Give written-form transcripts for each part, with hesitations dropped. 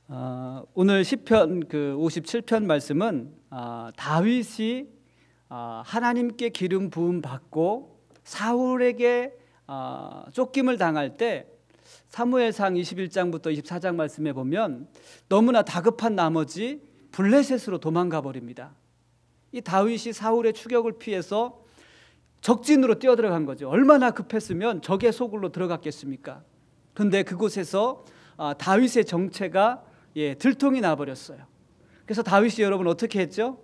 오늘 시편 57편 말씀은 다윗이 하나님께 기름 부음 받고 사울에게 쫓김을 당할 때 사무엘상 21장부터 24장 말씀에 보면 너무나 다급한 나머지 블레셋으로 도망가 버립니다. 이 다윗이 사울의 추격을 피해서 적진으로 뛰어들어간 거죠. 얼마나 급했으면 적의 소굴로 들어갔겠습니까? 그런데 그곳에서 다윗의 정체가 들통이 나버렸어요. 그래서 다윗이 여러분 어떻게 했죠?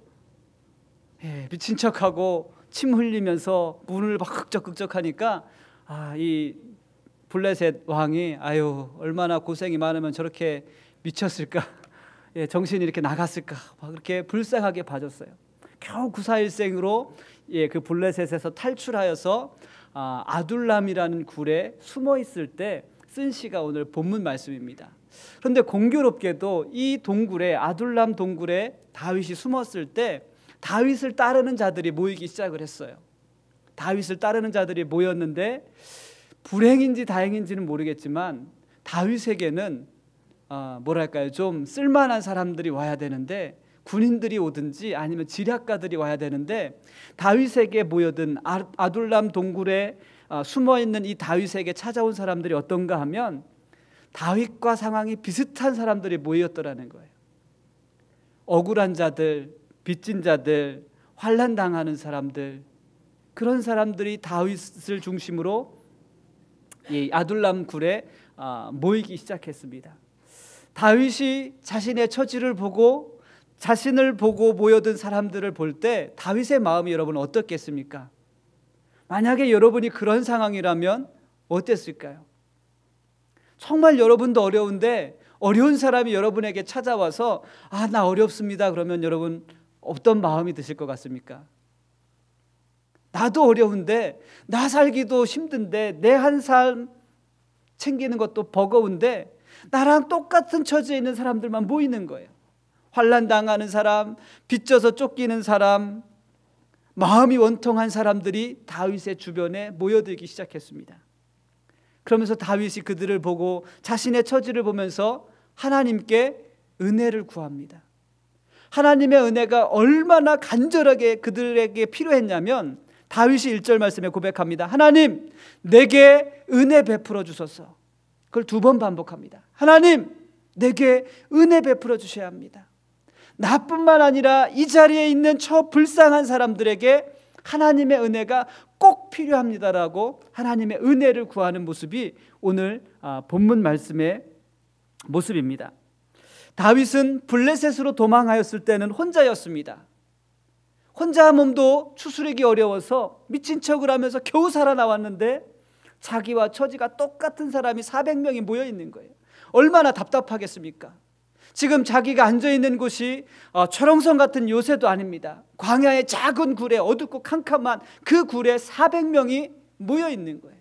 미친 척하고 침 흘리면서 문을 막 흑적흑적하니까 이 블레셋 왕이 얼마나 고생이 많으면 저렇게 미쳤을까, 정신이 이렇게 나갔을까, 막 그렇게 불쌍하게 봐줬어요. 겨우 구사일생으로 그 블레셋에서 탈출하여서 아둘람이라는 굴에 숨어 있을 때 쓴 시가 오늘 본문 말씀입니다. 그런데 공교롭게도 이 동굴에, 아둘람 동굴에 다윗이 숨었을 때 다윗을 따르는 자들이 모이기 시작을 했어요. 다윗을 따르는 자들이 모였는데 불행인지 다행인지는 모르겠지만 다윗에게는 좀 쓸만한 사람들이 와야 되는데, 군인들이 오든지 아니면 지략가들이 와야 되는데, 다윗에게 모여든 아둘람 동굴에 숨어있는 이 다윗에게 찾아온 사람들이 어떤가 하면 다윗과 상황이 비슷한 사람들이 모였더라는 거예요. 억울한 자들, 빚진 자들, 환난당하는 사람들, 그런 사람들이 다윗을 중심으로 이 아둘람 굴에 모이기 시작했습니다. 다윗이 자신의 처지를 보고 자신을 보고 모여든 사람들을 볼 때 다윗의 마음이 여러분 어떻겠습니까? 만약에 여러분이 그런 상황이라면 어땠을까요? 정말 여러분도 어려운데 어려운 사람이 여러분에게 찾아와서 나 어렵습니다 그러면 여러분 어떤 마음이 드실 것 같습니까? 나도 어려운데, 나 살기도 힘든데, 내 한 삶 챙기는 것도 버거운데 나랑 똑같은 처지에 있는 사람들만 모이는 거예요. 환난 당하는 사람, 빚져서 쫓기는 사람, 마음이 원통한 사람들이 다윗의 주변에 모여들기 시작했습니다. 그러면서 다윗이 그들을 보고 자신의 처지를 보면서 하나님께 은혜를 구합니다. 하나님의 은혜가 얼마나 간절하게 그들에게 필요했냐면 다윗이 1절 말씀에 고백합니다. 하나님, 내게 은혜 베풀어 주소서. 그걸 2번 반복합니다. 하나님, 내게 은혜 베풀어 주셔야 합니다. 나뿐만 아니라 이 자리에 있는 저 불쌍한 사람들에게 하나님의 은혜가 꼭 필요합니다라고 하나님의 은혜를 구하는 모습이 오늘 본문 말씀의 모습입니다. 다윗은 블레셋으로 도망하였을 때는 혼자였습니다. 혼자 몸도 추스르기 어려워서 미친 척을 하면서 겨우 살아나왔는데 자기와 처지가 똑같은 사람이 400명이 모여 있는 거예요. 얼마나 답답하겠습니까? 지금 자기가 앉아있는 곳이 철옹성 같은 요새도 아닙니다. 광야의 작은 굴에, 어둡고 캄캄한 그 굴에 400명이 모여 있는 거예요.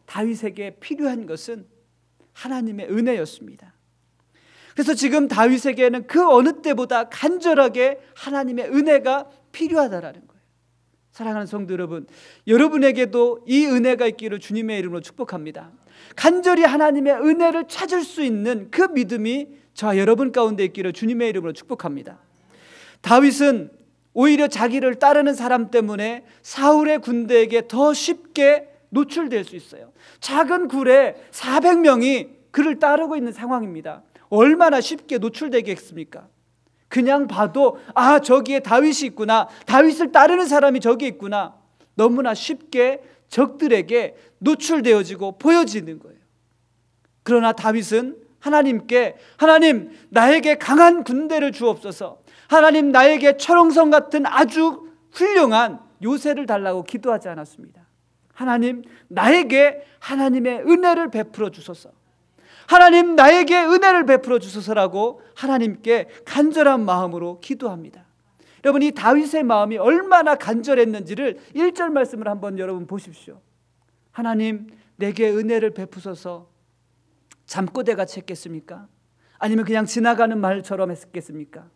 다윗에게 필요한 것은 하나님의 은혜였습니다. 그래서 지금 다윗에게는 그 어느 때보다 간절하게 하나님의 은혜가 필요하다라는 거예요. 사랑하는 성도 여러분, 여러분에게도 이 은혜가 있기를 주님의 이름으로 축복합니다. 간절히 하나님의 은혜를 찾을 수 있는 그 믿음이 저와 여러분 가운데 있기를 주님의 이름으로 축복합니다. 다윗은 오히려 자기를 따르는 사람 때문에 사울의 군대에게 더 쉽게 노출될 수 있어요. 작은 굴에 400명이 그를 따르고 있는 상황입니다. 얼마나 쉽게 노출되겠습니까? 그냥 봐도 저기에 다윗이 있구나, 다윗을 따르는 사람이 저기 있구나, 너무나 쉽게 적들에게 노출되어지고 보여지는 거예요. 그러나 다윗은 하나님께, 하나님, 나에게 강한 군대를 주옵소서, 하나님, 나에게 철옹성 같은 아주 훌륭한 요새를 달라고 기도하지 않았습니다. 하나님, 나에게 하나님의 은혜를 베풀어 주소서, 하나님, 나에게 은혜를 베풀어 주소서라고 하나님께 간절한 마음으로 기도합니다. 여러분, 이 다윗의 마음이 얼마나 간절했는지를 1절 말씀을 한번 여러분 보십시오. 하나님, 내게 은혜를 베푸소서. 잠꼬대같이 했겠습니까? 아니면 그냥 지나가는 말처럼 했겠습니까?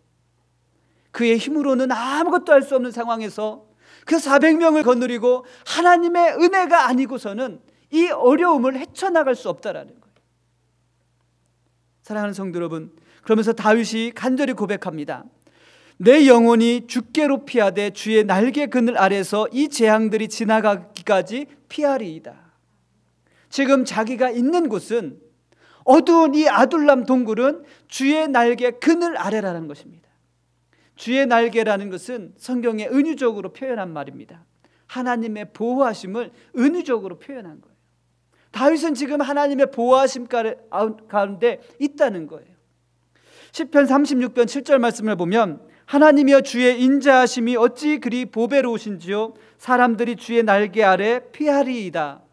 그의 힘으로는 아무것도 할 수 없는 상황에서 그 400명을 거느리고 하나님의 은혜가 아니고서는 이 어려움을 헤쳐나갈 수 없다라는 거예요. 사랑하는 성도 여러분, 그러면서 다윗이 간절히 고백합니다. 내 영혼이 주께로 피하되 주의 날개 그늘 아래서 이 재앙들이 지나가기까지 피하리이다. 지금 자기가 있는 곳은 어두운 이 아둘람 동굴은 주의 날개 그늘 아래라는 것입니다. 주의 날개라는 것은 성경에 은유적으로 표현한 말입니다. 하나님의 보호하심을 은유적으로 표현한 거예요. 다윗은 지금 하나님의 보호하심 가운데 있다는 거예요. 시편 36편 7절 말씀을 보면 하나님이여 주의 인자하심이 어찌 그리 보배로우신지요 사람들이 주의 날개 아래 피하리이다.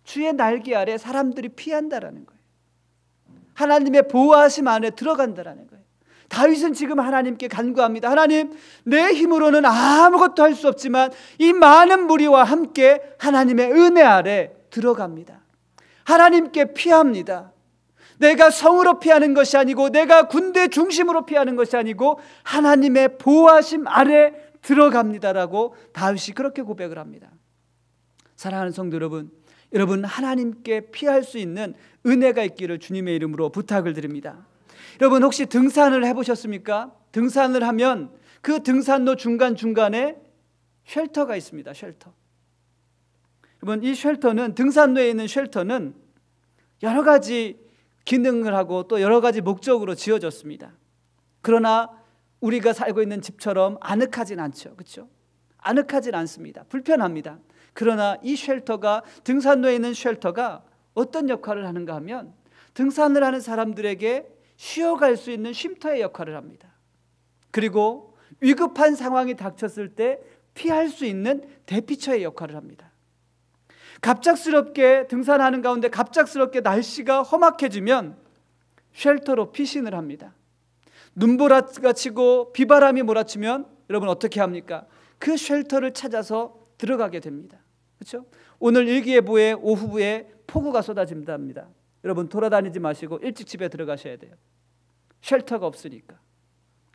주의 날개 아래 사람들이 피한다라는 거예요. 하나님의 보호하심 안에 들어간다라는 거예요. 다윗은 지금 하나님께 간구합니다. 하나님, 내 힘으로는 아무것도 할 수 없지만 이 많은 무리와 함께 하나님의 은혜 아래 들어갑니다. 하나님께 피합니다. 내가 성으로 피하는 것이 아니고 내가 군대 중심으로 피하는 것이 아니고 하나님의 보호하심 아래 들어갑니다라고 다윗이 그렇게 고백을 합니다. 사랑하는 성도 여러분, 여러분 하나님께 피할 수 있는 은혜가 있기를 주님의 이름으로 부탁을 드립니다. 여러분 혹시 등산을 해보셨습니까? 등산을 하면 그 등산로 중간중간에 쉘터가 있습니다. 쉘터. 여러분 이 쉘터는, 등산로에 있는 쉘터는 여러 가지 기능을 하고 또 여러 가지 목적으로 지어졌습니다. 그러나 우리가 살고 있는 집처럼 아늑하진 않죠. 그렇죠? 아늑하진 않습니다. 불편합니다. 그러나 이 쉘터가, 등산로에 있는 쉘터가 어떤 역할을 하는가 하면 등산을 하는 사람들에게 쉬어갈 수 있는 쉼터의 역할을 합니다. 그리고 위급한 상황이 닥쳤을 때 피할 수 있는 대피처의 역할을 합니다. 갑작스럽게 등산하는 가운데 갑작스럽게 날씨가 험악해지면 쉘터로 피신을 합니다. 눈보라가 치고 비바람이 몰아치면 여러분 어떻게 합니까? 그 쉘터를 찾아서 들어가게 됩니다. 그렇죠? 오늘 일기예보에 오후에 폭우가 쏟아진답니다. 여러분 돌아다니지 마시고 일찍 집에 들어가셔야 돼요. 쉘터가 없으니까.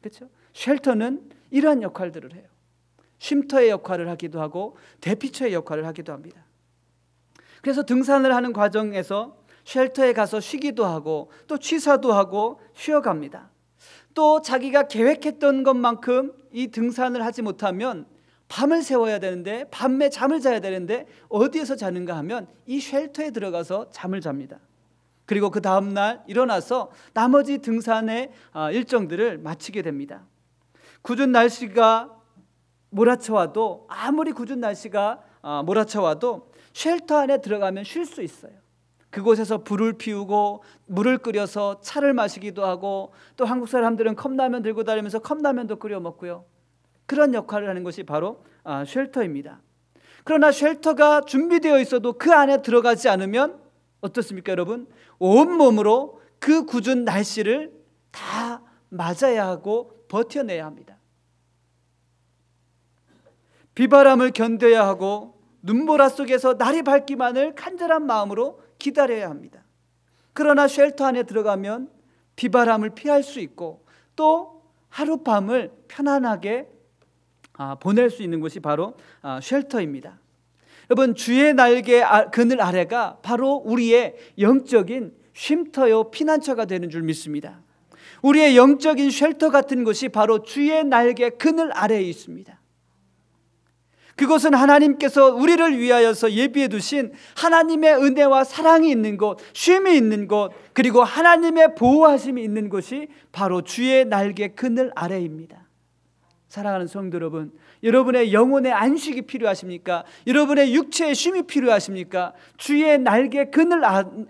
그렇죠? 쉘터는 이러한 역할들을 해요. 쉼터의 역할을 하기도 하고 대피처의 역할을 하기도 합니다. 그래서 등산을 하는 과정에서 쉘터에 가서 쉬기도 하고 또 취사도 하고 쉬어갑니다. 또 자기가 계획했던 것만큼 이 등산을 하지 못하면 밤을 새워야 되는데, 밤에 잠을 자야 되는데 어디에서 자는가 하면 이 쉘터에 들어가서 잠을 잡니다. 그리고 그 다음날 일어나서 나머지 등산의 일정들을 마치게 됩니다. 궂은 날씨가 몰아쳐와도, 아무리 궂은 날씨가 몰아쳐와도 쉘터 안에 들어가면 쉴 수 있어요. 그곳에서 불을 피우고 물을 끓여서 차를 마시기도 하고, 또 한국 사람들은 컵라면 들고 다니면서 컵라면도 끓여 먹고요. 그런 역할을 하는 것이 바로 쉘터입니다. 그러나 쉘터가 준비되어 있어도 그 안에 들어가지 않으면 어떻습니까 여러분? 온몸으로 그 궂은 날씨를 다 맞아야 하고 버텨내야 합니다. 비바람을 견뎌야 하고 눈보라 속에서 날이 밝기만을 간절한 마음으로 기다려야 합니다. 그러나 쉘터 안에 들어가면 비바람을 피할 수 있고 또 하룻밤을 편안하게 보낼 수 있는 곳이 바로 쉘터입니다. 여러분 주의 날개 그늘 아래가 바로 우리의 영적인 쉼터요 피난처가 되는 줄 믿습니다. 우리의 영적인 쉘터 같은 곳이 바로 주의 날개 그늘 아래에 있습니다. 그곳은 하나님께서 우리를 위하여서 예비해 두신 하나님의 은혜와 사랑이 있는 곳, 쉼이 있는 곳, 그리고 하나님의 보호하심이 있는 곳이 바로 주의 날개 그늘 아래입니다. 사랑하는 성도 여러분, 여러분의 영혼의 안식이 필요하십니까? 여러분의 육체의 쉼이 필요하십니까? 주의 날개 그늘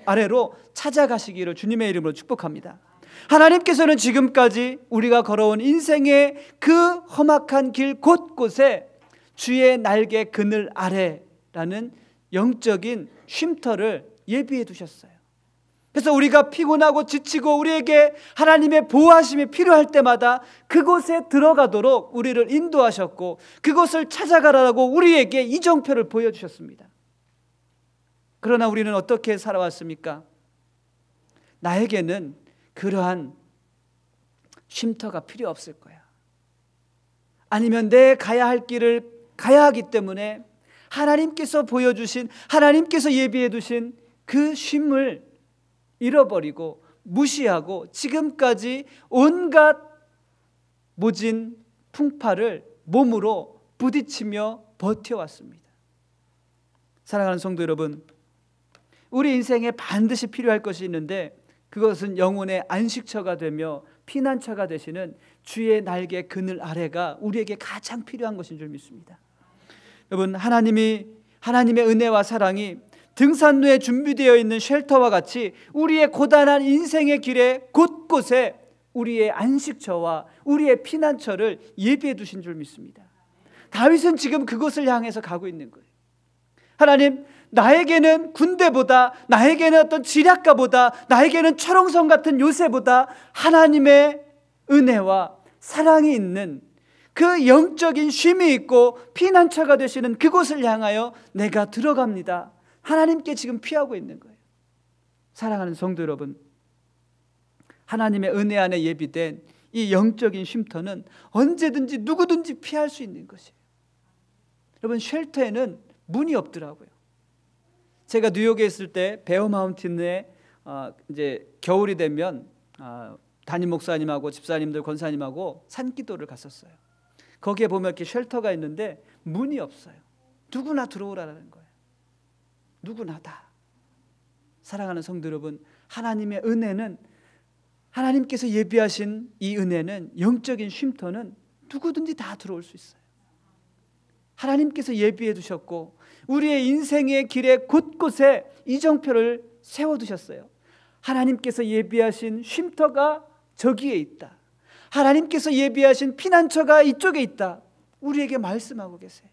아래로 찾아가시기를 주님의 이름으로 축복합니다. 하나님께서는 지금까지 우리가 걸어온 인생의 그 험악한 길 곳곳에 주의 날개 그늘 아래라는 영적인 쉼터를 예비해 두셨어요. 그래서 우리가 피곤하고 지치고 우리에게 하나님의 보호하심이 필요할 때마다 그곳에 들어가도록 우리를 인도하셨고 그곳을 찾아가라고 우리에게 이정표를 보여주셨습니다. 그러나 우리는 어떻게 살아왔습니까? 나에게는 그러한 쉼터가 필요 없을 거야. 아니면 내 가야 할 길을 가야 하기 때문에 하나님께서 보여주신, 하나님께서 예비해 두신 그 쉼을 잃어버리고 무시하고 지금까지 온갖 모진 풍파를 몸으로 부딪히며 버텨왔습니다. 사랑하는 성도 여러분, 우리 인생에 반드시 필요할 것이 있는데 그것은 영혼의 안식처가 되며 피난처가 되시는 주의 날개 그늘 아래가 우리에게 가장 필요한 것인 줄 믿습니다. 여러분, 하나님의 은혜와 사랑이 등산로에 준비되어 있는 쉘터와 같이 우리의 고단한 인생의 길에 곳곳에 우리의 안식처와 우리의 피난처를 예비해 두신 줄 믿습니다. 다윗은 지금 그곳을 향해서 가고 있는 거예요. 하나님, 나에게는 군대보다, 나에게는 어떤 지략가보다, 나에게는 철옹성 같은 요새보다 하나님의 은혜와 사랑이 있는 그 영적인 쉼이 있고 피난처가 되시는 그곳을 향하여 내가 들어갑니다. 하나님께 지금 피하고 있는 거예요. 사랑하는 성도 여러분, 하나님의 은혜 안에 예비된 이 영적인 쉼터는 언제든지 누구든지 피할 수 있는 것이에요. 여러분, 쉘터에는 문이 없더라고요. 제가 뉴욕에 있을 때 베어 마운틴에 이제 겨울이 되면 담임 목사님하고 집사님들, 권사님하고 산기도를 갔었어요. 거기에 보면 이렇게 쉘터가 있는데 문이 없어요. 누구나 들어오라는 거예요. 누구나 다. 사랑하는 성도 여러분, 하나님의 은혜는, 하나님께서 예비하신 이 은혜는, 영적인 쉼터는 누구든지 다 들어올 수 있어요. 하나님께서 예비해 두셨고 우리의 인생의 길에 곳곳에 이정표를 세워두셨어요. 하나님께서 예비하신 쉼터가 저기에 있다. 하나님께서 예비하신 피난처가 이쪽에 있다. 우리에게 말씀하고 계세요.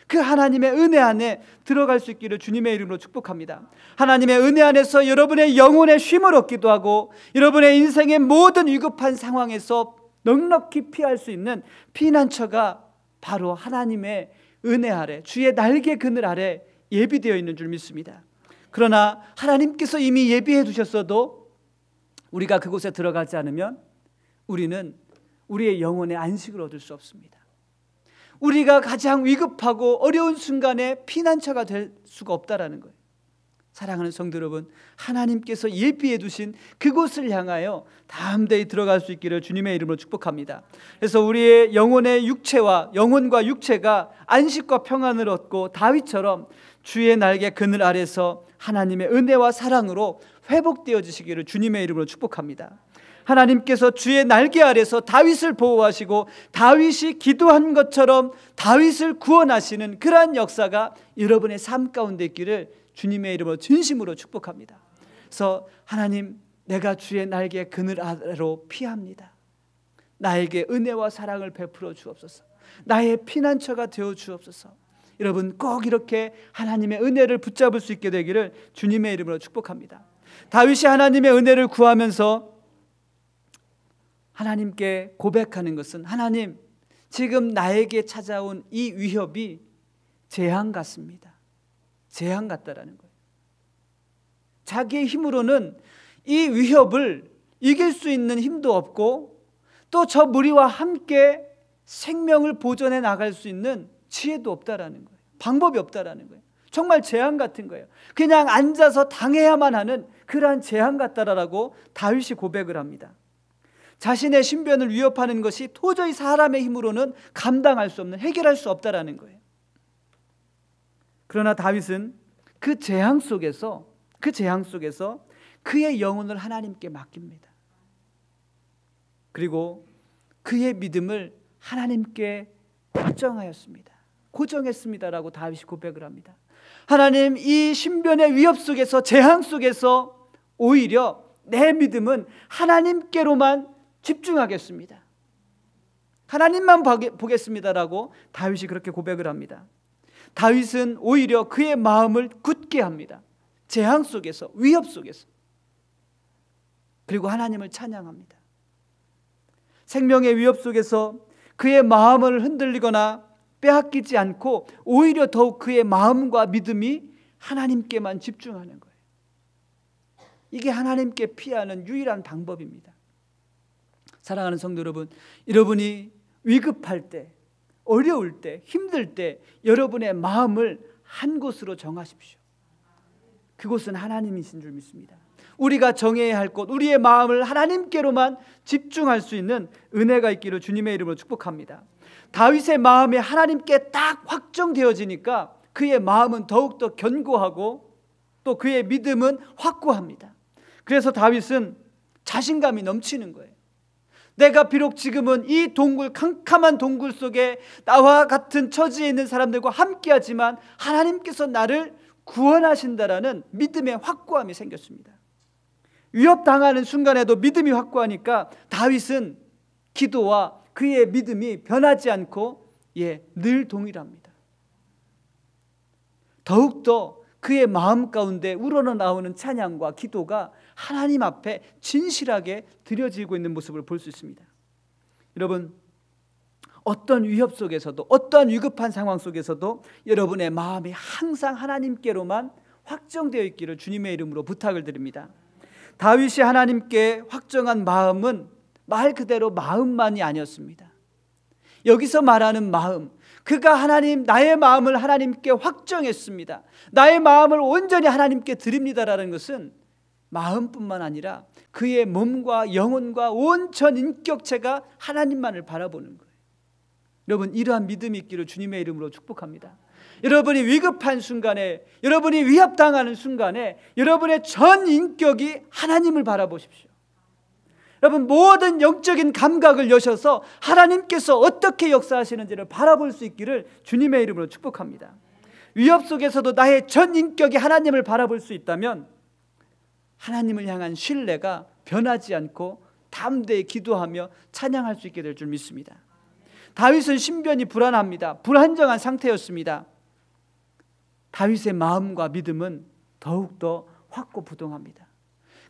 그 하나님의 은혜 안에 들어갈 수 있기를 주님의 이름으로 축복합니다. 하나님의 은혜 안에서 여러분의 영혼의 쉼을 얻기도 하고 여러분의 인생의 모든 위급한 상황에서 넉넉히 피할 수 있는 피난처가 바로 하나님의 은혜 아래, 주의 날개 그늘 아래 예비되어 있는 줄 믿습니다. 그러나 하나님께서 이미 예비해 두셨어도 우리가 그곳에 들어가지 않으면 우리는 우리의 영혼의 안식을 얻을 수 없습니다. 우리가 가장 위급하고 어려운 순간에 피난처가 될 수가 없다라는 거예요. 사랑하는 성도 여러분, 하나님께서 예비해 두신 그곳을 향하여 담대히 들어갈 수 있기를 주님의 이름으로 축복합니다. 그래서 우리의 영혼과 육체가 안식과 평안을 얻고 다윗처럼 주의 날개 그늘 아래서 하나님의 은혜와 사랑으로 회복되어지시기를 주님의 이름으로 축복합니다. 하나님께서 주의 날개 아래서 다윗을 보호하시고 다윗이 기도한 것처럼 다윗을 구원하시는 그러한 역사가 여러분의 삶 가운데 있기를 주님의 이름으로 진심으로 축복합니다. 그래서 하나님, 내가 주의 날개 그늘 아래로 피합니다. 나에게 은혜와 사랑을 베풀어 주옵소서. 나의 피난처가 되어 주옵소서. 여러분, 꼭 이렇게 하나님의 은혜를 붙잡을 수 있게 되기를 주님의 이름으로 축복합니다. 다윗이 하나님의 은혜를 구하면서 하나님께 고백하는 것은, 하나님, 지금 나에게 찾아온 이 위협이 재앙 같습니다. 재앙 같다라는 거예요. 자기의 힘으로는 이 위협을 이길 수 있는 힘도 없고 또 저 무리와 함께 생명을 보존해 나갈 수 있는 지혜도 없다라는 거예요. 방법이 없다라는 거예요. 정말 재앙 같은 거예요. 그냥 앉아서 당해야만 하는 그러한 재앙 같다라고 다윗이 고백을 합니다. 자신의 신변을 위협하는 것이 도저히 사람의 힘으로는 감당할 수 없는, 해결할 수 없다라는 거예요. 그러나 다윗은 그 재앙 속에서 그의 영혼을 하나님께 맡깁니다. 그리고 그의 믿음을 하나님께 고정했습니다라고 다윗이 고백을 합니다. 하나님, 이 신변의 위협 속에서, 재앙 속에서 오히려 내 믿음은 하나님께로만 집중하겠습니다. 하나님만 보겠습니다라고 다윗이 그렇게 고백을 합니다. 다윗은 오히려 그의 마음을 굳게 합니다. 재앙 속에서, 위협 속에서. 그리고 하나님을 찬양합니다. 생명의 위협 속에서 그의 마음을 흔들리거나 빼앗기지 않고 오히려 더욱 그의 마음과 믿음이 하나님께만 집중하는 거예요. 이게 하나님께 피하는 유일한 방법입니다. 사랑하는 성도 여러분, 여러분이 위급할 때, 어려울 때, 힘들 때 여러분의 마음을 한 곳으로 정하십시오. 그곳은 하나님이신 줄 믿습니다. 우리가 정해야 할 것, 우리의 마음을 하나님께로만 집중할 수 있는 은혜가 있기를 주님의 이름으로 축복합니다. 다윗의 마음이 하나님께 딱 확정되어지니까 그의 마음은 더욱더 견고하고 또 그의 믿음은 확고합니다. 그래서 다윗은 자신감이 넘치는 거예요. 내가 비록 지금은 이 동굴, 캄캄한 동굴 속에 나와 같은 처지에 있는 사람들과 함께하지만 하나님께서 나를 구원하신다라는 믿음의 확고함이 생겼습니다. 위협당하는 순간에도 믿음이 확고하니까 다윗은 기도와 그의 믿음이 변하지 않고 늘 동일합니다. 더욱더 그의 마음 가운데 우러나오는 찬양과 기도가 하나님 앞에 진실하게 드려지고 있는 모습을 볼 수 있습니다. 여러분, 어떤 위협 속에서도, 어떠한 위급한 상황 속에서도 여러분의 마음이 항상 하나님께로만 확정되어 있기를 주님의 이름으로 부탁을 드립니다. 다윗이 하나님께 확정한 마음은 말 그대로 마음만이 아니었습니다. 여기서 말하는 마음, 그가 나의 마음을 하나님께 확정했습니다, 나의 마음을 온전히 하나님께 드립니다라는 것은 마음뿐만 아니라 그의 몸과 영혼과 온 전 인격체가 하나님만을 바라보는 거예요. 여러분, 이러한 믿음이 있기를 주님의 이름으로 축복합니다. 여러분이 위급한 순간에, 여러분이 위협당하는 순간에 여러분의 전 인격이 하나님을 바라보십시오. 여러분, 모든 영적인 감각을 여셔서 하나님께서 어떻게 역사하시는지를 바라볼 수 있기를 주님의 이름으로 축복합니다. 위협 속에서도 나의 전 인격이 하나님을 바라볼 수 있다면 하나님을 향한 신뢰가 변하지 않고 담대히 기도하며 찬양할 수 있게 될 줄 믿습니다. 다윗은 신변이 불안합니다. 불안정한 상태였습니다. 다윗의 마음과 믿음은 더욱더 확고부동합니다.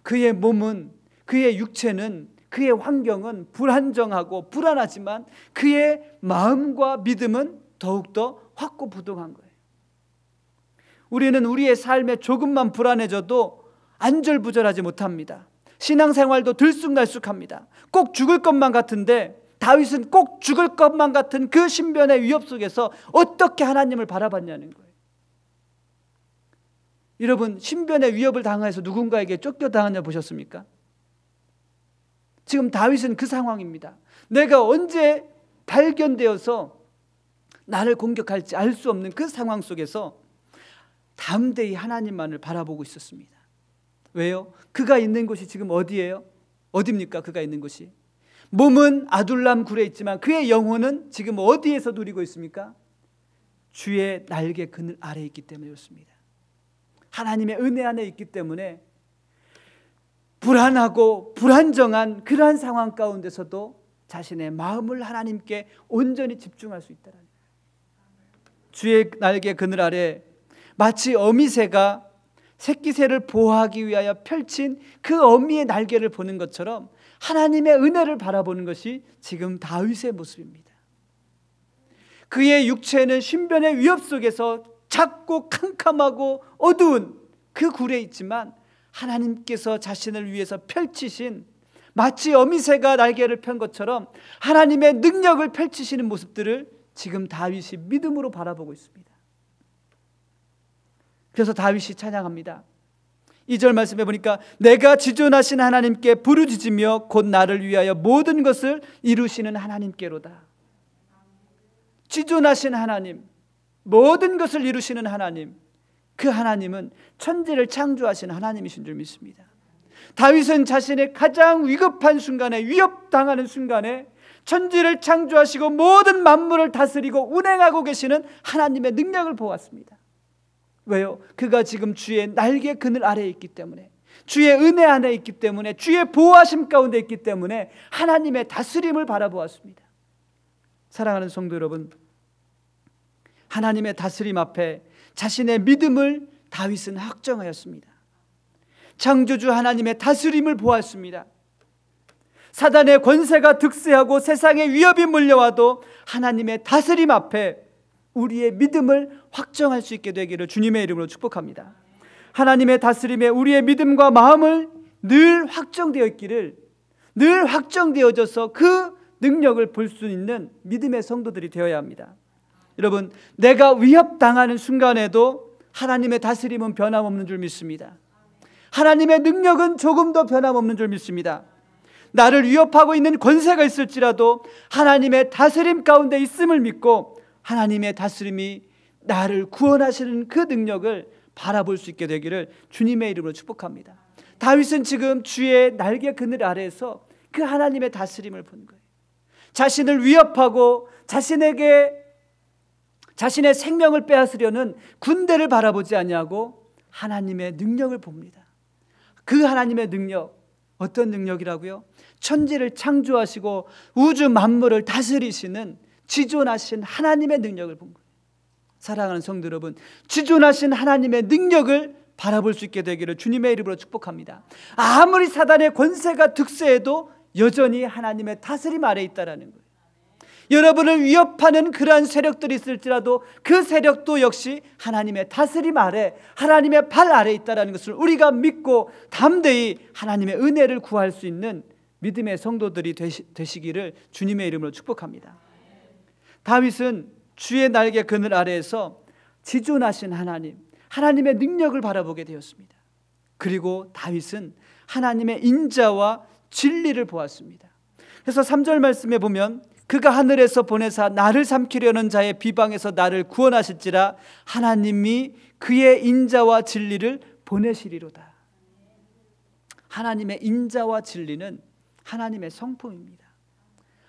그의 몸은, 그의 육체는, 그의 환경은 불안정하고 불안하지만 그의 마음과 믿음은 더욱더 확고부동한 거예요. 우리는 우리의 삶에 조금만 불안해져도 안절부절하지 못합니다. 신앙생활도 들쑥날쑥합니다. 꼭 죽을 것만 같은데 다윗은 꼭 죽을 것만 같은 그 신변의 위협 속에서 어떻게 하나님을 바라봤냐는 거예요. 여러분, 신변의 위협을 당해서 누군가에게 쫓겨당하냐 보셨습니까? 지금 다윗은 그 상황입니다. 내가 언제 발견되어서 나를 공격할지 알 수 없는 그 상황 속에서 담대히 하나님만을 바라보고 있었습니다. 왜요? 그가 있는 곳이 지금 어디예요? 어디입니까? 그가 있는 곳이 몸은 아둘람 굴에 있지만 그의 영혼은 지금 어디에서 누리고 있습니까? 주의 날개 그늘 아래에 있기 때문에 그렇습니다. 하나님의 은혜 안에 있기 때문에 불안하고 불안정한 그러한 상황 가운데서도 자신의 마음을 하나님께 온전히 집중할 수 있다는 거예요. 주의 날개 그늘 아래 마치 어미새가 새끼새를 보호하기 위하여 펼친 그 어미의 날개를 보는 것처럼 하나님의 은혜를 바라보는 것이 지금 다윗의 모습입니다. 그의 육체는 신변의 위협 속에서 작고 캄캄하고 어두운 그 굴에 있지만 하나님께서 자신을 위해서 펼치신, 마치 어미새가 날개를 편 것처럼 하나님의 능력을 펼치시는 모습들을 지금 다윗이 믿음으로 바라보고 있습니다. 그래서 다윗이 찬양합니다. 2절 말씀해 보니까 내가 지존하신 하나님께 부르짖으며 곧 나를 위하여 모든 것을 이루시는 하나님께로다. 지존하신 하나님, 모든 것을 이루시는 하나님, 그 하나님은 천지를 창조하신 하나님이신 줄 믿습니다. 다윗은 자신의 가장 위급한 순간에, 위협당하는 순간에 천지를 창조하시고 모든 만물을 다스리고 운행하고 계시는 하나님의 능력을 보았습니다. 왜요? 그가 지금 주의 날개 그늘 아래에 있기 때문에, 주의 은혜 안에 있기 때문에, 주의 보호하심 가운데 있기 때문에 하나님의 다스림을 바라보았습니다. 사랑하는 성도 여러분, 하나님의 다스림 앞에 자신의 믿음을 다윗은 확정하였습니다. 창조주 하나님의 다스림을 보았습니다. 사단의 권세가 득세하고 세상의 위협이 몰려와도 하나님의 다스림 앞에 우리의 믿음을 확정할 수 있게 되기를 주님의 이름으로 축복합니다. 하나님의 다스림에 우리의 믿음과 마음을 늘 확정되어 있기를, 늘 확정되어져서 그 능력을 볼 수 있는 믿음의 성도들이 되어야 합니다. 여러분, 내가 위협당하는 순간에도 하나님의 다스림은 변함없는 줄 믿습니다. 하나님의 능력은 조금도 변함없는 줄 믿습니다. 나를 위협하고 있는 권세가 있을지라도 하나님의 다스림 가운데 있음을 믿고 하나님의 다스림이 나를 구원하시는 그 능력을 바라볼 수 있게 되기를 주님의 이름으로 축복합니다. 다윗은 지금 주의 날개 그늘 아래에서 그 하나님의 다스림을 본 거예요. 자신을 위협하고 자신의 생명을 빼앗으려는 군대를 바라보지 아니하고 하나님의 능력을 봅니다. 그 하나님의 능력, 어떤 능력이라고요? 천지를 창조하시고 우주 만물을 다스리시는 지존하신 하나님의 능력을 본 거예요. 사랑하는 성도 여러분, 지존하신 하나님의 능력을 바라볼 수 있게 되기를 주님의 이름으로 축복합니다. 아무리 사단의 권세가 득세해도 여전히 하나님의 다스림 아래에 있다라는 거예요. 여러분을 위협하는 그러한 세력들이 있을지라도 그 세력도 역시 하나님의 다스림 아래, 하나님의 발 아래에 있다는 것을 우리가 믿고 담대히 하나님의 은혜를 구할 수 있는 믿음의 성도들이 되시기를 주님의 이름으로 축복합니다. 다윗은 주의 날개 그늘 아래에서 지존하신 하나님의 능력을 바라보게 되었습니다. 그리고 다윗은 하나님의 인자와 진리를 보았습니다. 그래서 3절 말씀에 보면 그가 하늘에서 보내사 나를 삼키려는 자의 비방에서 나를 구원하실지라 하나님이 그의 인자와 진리를 보내시리로다. 하나님의 인자와 진리는 하나님의 성품입니다.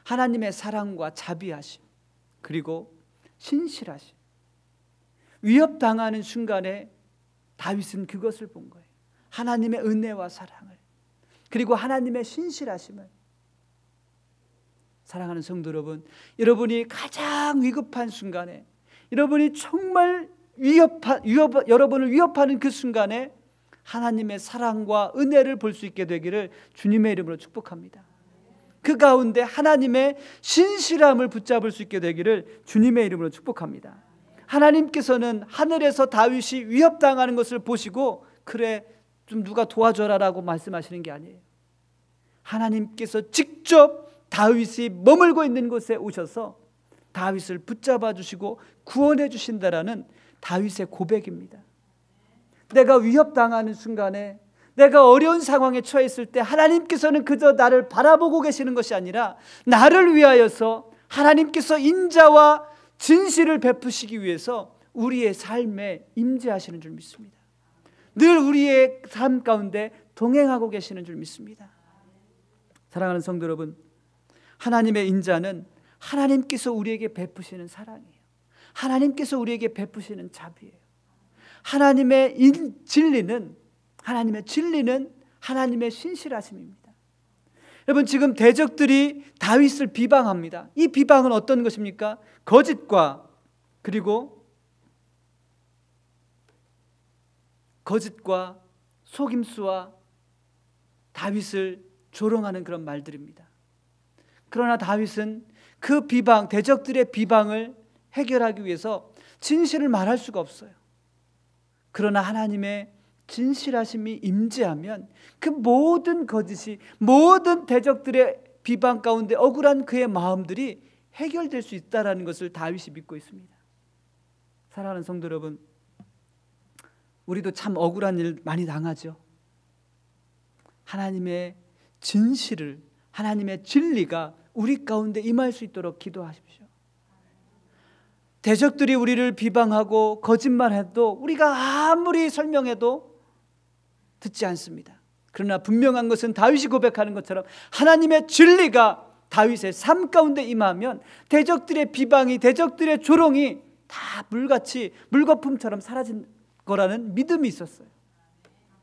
하나님의 사랑과 자비하심, 그리고 신실하심. 위협당하는 순간에 다윗은 그것을 본 거예요. 하나님의 은혜와 사랑을, 그리고 하나님의 신실하심을. 사랑하는 성도 여러분, 여러분이 가장 위급한 순간에, 여러분이 정말 여러분을 위협하는 그 순간에 하나님의 사랑과 은혜를 볼 수 있게 되기를 주님의 이름으로 축복합니다. 그 가운데 하나님의 신실함을 붙잡을 수 있게 되기를 주님의 이름으로 축복합니다. 하나님께서는 하늘에서 다윗이 위협당하는 것을 보시고 그래 좀 누가 도와줘라라고 말씀하시는 게 아니에요. 하나님께서 직접 다윗이 머물고 있는 곳에 오셔서 다윗을 붙잡아 주시고 구원해 주신다라는 다윗의 고백입니다. 내가 위협당하는 순간에, 내가 어려운 상황에 처해 있을 때 하나님께서는 그저 나를 바라보고 계시는 것이 아니라 나를 위하여서 하나님께서 인자와 진실을 베푸시기 위해서 우리의 삶에 임재하시는 줄 믿습니다. 늘 우리의 삶 가운데 동행하고 계시는 줄 믿습니다. 사랑하는 성도 여러분, 하나님의 인자는 하나님께서 우리에게 베푸시는 사랑이에요. 하나님께서 우리에게 베푸시는 자비예요. 하나님의 진리는 하나님의 신실하심입니다. 여러분, 지금 대적들이 다윗을 비방합니다. 이 비방은 어떤 것입니까? 거짓과 속임수와 다윗을 조롱하는 그런 말들입니다. 그러나 다윗은 그 대적들의 비방을 해결하기 위해서 진실을 말할 수가 없어요. 그러나 하나님의 진실하심이 임재하면 그 모든 거짓이, 모든 대적들의 비방 가운데 억울한 그의 마음들이 해결될 수 있다는 것을 다윗이 믿고 있습니다. 사랑하는 성도 여러분, 우리도 참 억울한 일 많이 당하죠. 하나님의 진실을, 하나님의 진리가 우리 가운데 임할 수 있도록 기도하십시오. 대적들이 우리를 비방하고 거짓말해도 우리가 아무리 설명해도 듣지 않습니다. 그러나 분명한 것은 다윗이 고백하는 것처럼 하나님의 진리가 다윗의 삶 가운데 임하면 대적들의 비방이, 대적들의 조롱이 다 물거품처럼 사라진 거라는 믿음이 있었어요.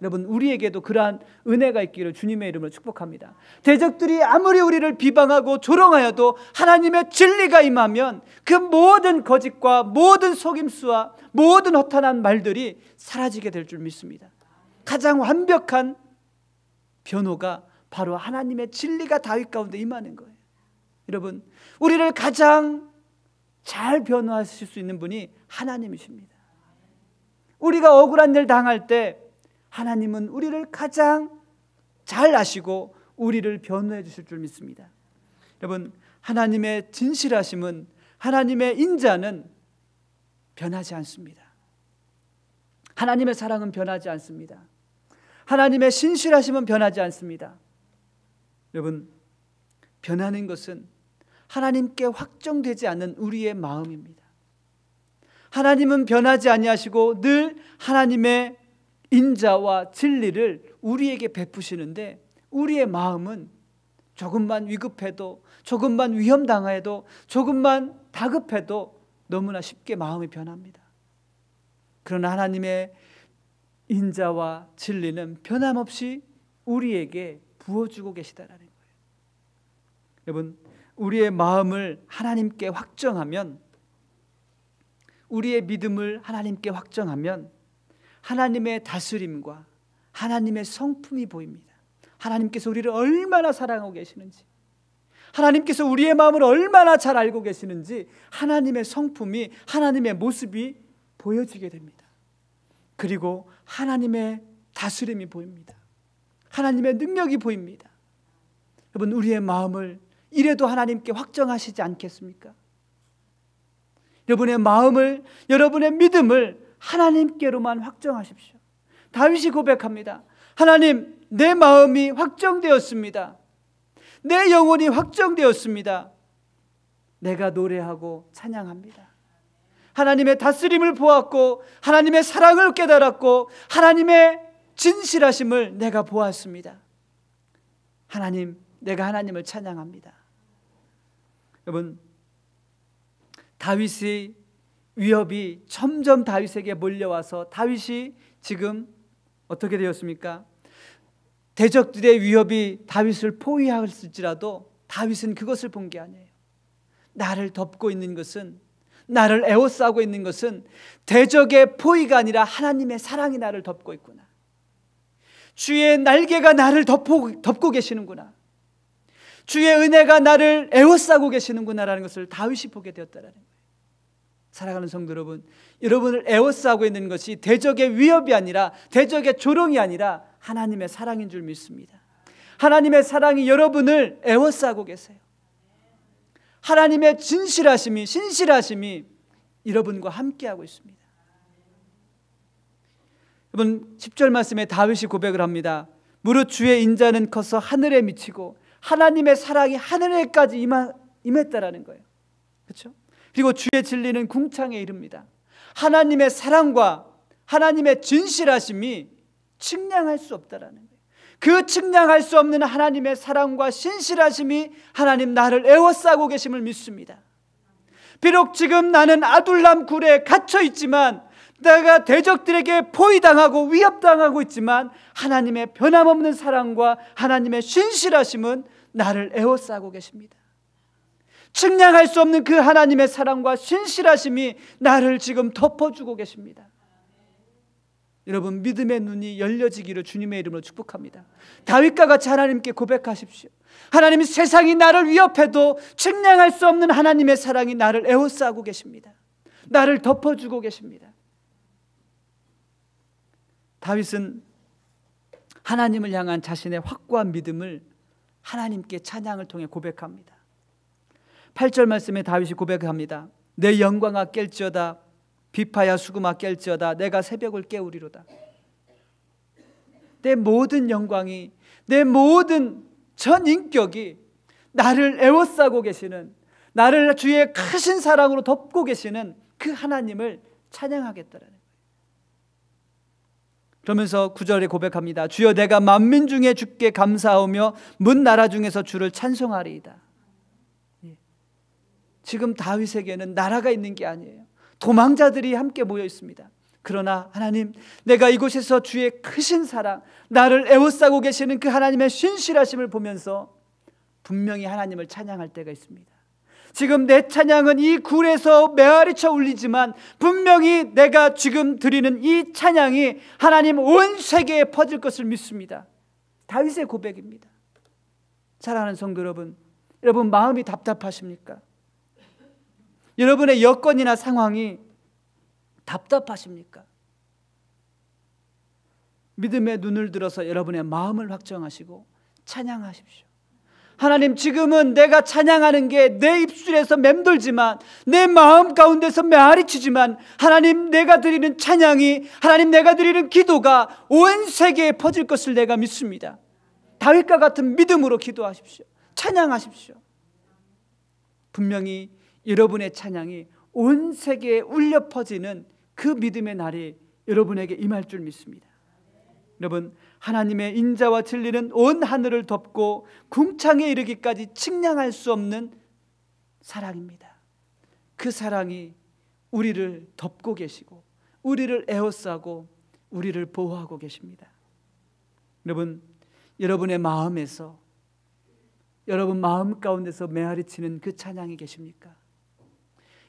여러분, 우리에게도 그러한 은혜가 있기를 주님의 이름으로 축복합니다. 대적들이 아무리 우리를 비방하고 조롱하여도 하나님의 진리가 임하면 그 모든 거짓과 모든 속임수와 모든 허탄한 말들이 사라지게 될 줄 믿습니다. 가장 완벽한 변호가 바로 하나님의 진리가 다윗 가운데 임하는 거예요. 여러분, 우리를 가장 잘 변호하실 수 있는 분이 하나님이십니다. 우리가 억울한 일 당할 때 하나님은 우리를 가장 잘 아시고 우리를 변호해 주실 줄 믿습니다. 여러분, 하나님의 진실하심은, 하나님의 인자는 변하지 않습니다. 하나님의 사랑은 변하지 않습니다. 하나님의 신실하심은 변하지 않습니다. 여러분, 변하는 것은 하나님께 확정되지 않는 우리의 마음입니다. 하나님은 변하지 아니하시고 늘 하나님의 인자와 진리를 우리에게 베푸시는데, 우리의 마음은 조금만 위급해도, 조금만 위험당해도, 조금만 다급해도 너무나 쉽게 마음이 변합니다. 그러나 하나님의 인자와 진리는 변함없이 우리에게 부어주고 계시다라는 거예요. 여러분, 우리의 마음을 하나님께 확정하면, 우리의 믿음을 하나님께 확정하면 하나님의 다스림과 하나님의 성품이 보입니다. 하나님께서 우리를 얼마나 사랑하고 계시는지, 하나님께서 우리의 마음을 얼마나 잘 알고 계시는지 하나님의 성품이, 하나님의 모습이 보여지게 됩니다. 그리고 하나님의 다스림이 보입니다. 하나님의 능력이 보입니다. 여러분, 우리의 마음을 이래도 하나님께 확정하시지 않겠습니까? 여러분의 마음을, 여러분의 믿음을 하나님께로만 확정하십시오. 다윗이 고백합니다. 하나님, 내 마음이 확정되었습니다. 내 영혼이 확정되었습니다. 내가 노래하고 찬양합니다. 하나님의 다스림을 보았고, 하나님의 사랑을 깨달았고, 하나님의 진실하심을 내가 보았습니다. 하나님, 내가 하나님을 찬양합니다. 여러분, 다윗의 위협이 점점 다윗에게 몰려와서 다윗이 지금 어떻게 되었습니까? 대적들의 위협이 다윗을 포위했을지라도 다윗은 그것을 본 게 아니에요. 나를 덮고 있는 것은, 나를 에워싸고 있는 것은 대적의 포위가 아니라 하나님의 사랑이 나를 덮고 있구나. 주의 날개가 나를 덮고 계시는구나. 주의 은혜가 나를 에워싸고 계시는구나라는 것을 다윗이 보게 되었다라는 거예요. 사랑하는 성도 여러분, 여러분을 에워싸고 있는 것이 대적의 위협이 아니라, 대적의 조롱이 아니라 하나님의 사랑인 줄 믿습니다. 하나님의 사랑이 여러분을 에워싸고 계세요. 하나님의 진실하심이, 신실하심이 여러분과 함께하고 있습니다. 여러분, 10절 말씀에 다윗이 고백을 합니다. 무릇 주의 인자는 커서 하늘에 미치고 하나님의 사랑이 하늘에까지 임했다라는 거예요. 그렇죠? 그리고 주의 진리는 궁창에 이릅니다. 하나님의 사랑과 하나님의 진실하심이 측량할 수 없다라는 거예요. 그 측량할 수 없는 하나님의 사랑과 신실하심이 하나님 나를 에워싸고 계심을 믿습니다. 비록 지금 나는 아둘람 굴에 갇혀 있지만, 내가 대적들에게 포위당하고 위협당하고 있지만, 하나님의 변함없는 사랑과 하나님의 신실하심은 나를 에워싸고 계십니다. 측량할 수 없는 그 하나님의 사랑과 신실하심이 나를 지금 덮어주고 계십니다. 여러분, 믿음의 눈이 열려지기를 주님의 이름으로 축복합니다. 다윗과 같이 하나님께 고백하십시오. 하나님, 세상이 나를 위협해도 측량할 수 없는 하나님의 사랑이 나를 에워싸고 계십니다. 나를 덮어주고 계십니다. 다윗은 하나님을 향한 자신의 확고한 믿음을 하나님께 찬양을 통해 고백합니다. 8절 말씀에 다윗이 고백합니다. 내 영광아 깰지어다, 비파야 수금아 깰지어다, 내가 새벽을 깨우리로다. 내 모든 영광이, 내 모든 전 인격이 나를 에워싸고 계시는, 나를 주의 크신 사랑으로 덮고 계시는 그 하나님을 찬양하겠다라는 거예요. 그러면서 9절에 고백합니다. 주여, 내가 만민 중에 주께 감사하며 문 나라 중에서 주를 찬송하리이다. 지금 다윗에게는 나라가 있는 게 아니에요. 도망자들이 함께 모여 있습니다. 그러나 하나님, 내가 이곳에서 주의 크신 사랑, 나를 에워싸고 계시는 그 하나님의 신실하심을 보면서 분명히 하나님을 찬양할 때가 있습니다. 지금 내 찬양은 이 굴에서 메아리쳐 울리지만 분명히 내가 지금 드리는 이 찬양이 하나님 온 세계에 퍼질 것을 믿습니다. 다윗의 고백입니다. 사랑하는 성도 여러분, 여러분 마음이 답답하십니까? 여러분의 여건이나 상황이 답답하십니까? 믿음의 눈을 들어서 여러분의 마음을 확정하시고 찬양하십시오. 하나님, 지금은 내가 찬양하는 게 내 입술에서 맴돌지만, 내 마음 가운데서 메아리치지만, 하나님, 내가 드리는 찬양이, 하나님, 내가 드리는 기도가 온 세계에 퍼질 것을 내가 믿습니다. 다윗과 같은 믿음으로 기도하십시오. 찬양하십시오. 분명히 여러분의 찬양이 온 세계에 울려 퍼지는 그 믿음의 날이 여러분에게 임할 줄 믿습니다. 여러분, 하나님의 인자와 진리는 온 하늘을 덮고 궁창에 이르기까지 측량할 수 없는 사랑입니다. 그 사랑이 우리를 덮고 계시고, 우리를 에워싸고, 우리를 보호하고 계십니다. 여러분, 여러분의 마음에서, 여러분 마음 가운데서 메아리치는 그 찬양이 계십니까?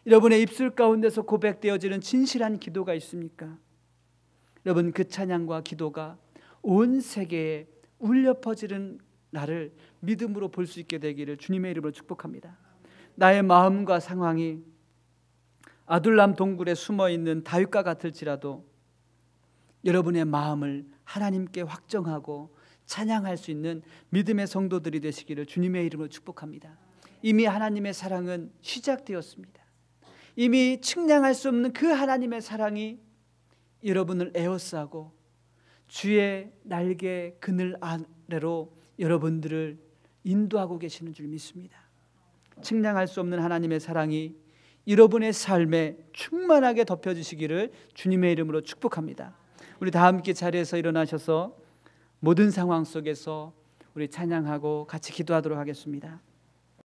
여러분의 입술 가운데서 고백되어지는 진실한 기도가 있습니까? 여러분, 그 찬양과 기도가 온 세계에 울려 퍼지는 날을 믿음으로 볼 수 있게 되기를 주님의 이름으로 축복합니다. 나의 마음과 상황이 아둘람 동굴에 숨어있는 다윗과 같을지라도 여러분의 마음을 하나님께 확정하고 찬양할 수 있는 믿음의 성도들이 되시기를 주님의 이름으로 축복합니다. 이미 하나님의 사랑은 시작되었습니다. 이미 측량할 수 없는 그 하나님의 사랑이 여러분을 에워싸고 주의 날개 그늘 아래로 여러분들을 인도하고 계시는 줄 믿습니다. 측량할 수 없는 하나님의 사랑이 여러분의 삶에 충만하게 덮여주시기를 주님의 이름으로 축복합니다. 우리 다 함께 자리에서 일어나셔서 모든 상황 속에서 우리 찬양하고 같이 기도하도록 하겠습니다.